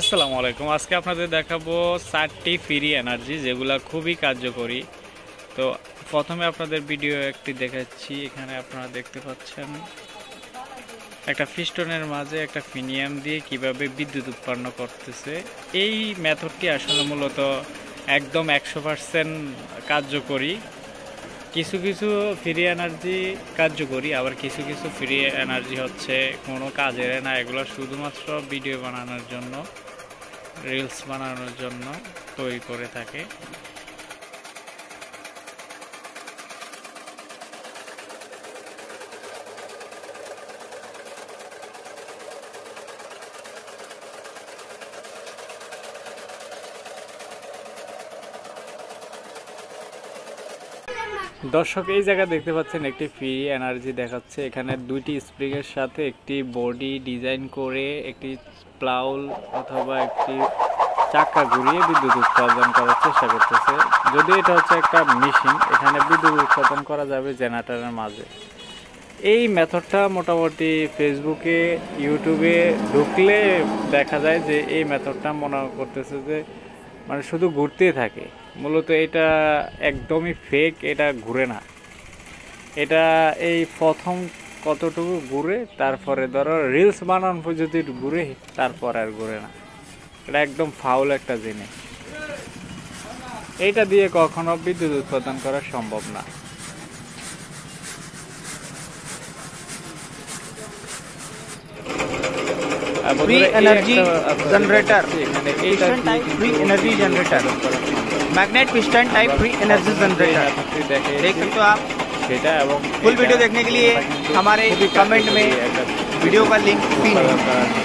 আসসালামু আলাইকুম। আজকে আপনাদের দেখাবো 4টি ফ্রি এনার্জি যেগুলা খুবই কার্যকরী। তো প্রথমে আপনাদের ভিডিও একটি দেখাচ্ছি। এখানে আপনারা দেখতে পাচ্ছেন একটা পিস্টনের মাঝে একটা ফিনিয়াম দিয়ে কিভাবে বিদ্যুৎ উৎপন্ন করতেছে। এই মেথডটি আসলে মূলত একদম 100% কার্যকরী। কিছু কিছু ফ্রি এনার্জি কার্যকরী, আবার কিছু কিছু ফ্রি এনার্জি হচ্ছে কোনো কাজের না। এগুলো শুধুমাত্র ভিডিও বানানোর জন্য, রিলস বানানোর জন্য তৈরি করে থাকে। দর্শক, এই জায়গা দেখতে পাচ্ছেন একটি ফ্রি এনার্জি দেখাচ্ছে। এখানে দুইটি স্প্রিংয়ের সাথে একটি বডি ডিজাইন করে একটি প্লাউল অথবা একটি চাকা ঘুরিয়ে বিদ্যুৎ উৎপাদন করার চেষ্টা করতেছে। যদি এটা হচ্ছে একটা মেশিন, এখানে বিদ্যুৎ উৎপাদন করা যাবে জেনারেটরের মাঝে। এই মেথডটা মোটামুটি ফেসবুকে, ইউটিউবে ঢুকলে দেখা যায় যে এই মেথডটা মনে করতেছে যে মানে শুধু ঘুরতেই থাকে। মূলত এটা একদমই ফেক, এটা ঘুরে না। এটা এই প্রথম কতটুকু ঘুরে, তারপরে ধরো রিলস বানানো যদি ঘুরে, তারপর আর ঘুরে না। এটা একদম ফাউল একটা জিনিস। এইটা দিয়ে কখনো বিদ্যুৎ উৎপাদন করা সম্ভব না। Free energy generator, piston type free energy generator, magnet piston type free energy generator देख सकते हो आप। फुल वीडियो देखने के लिए हमारे कमेंट में वीडियो का लिंक पिन है।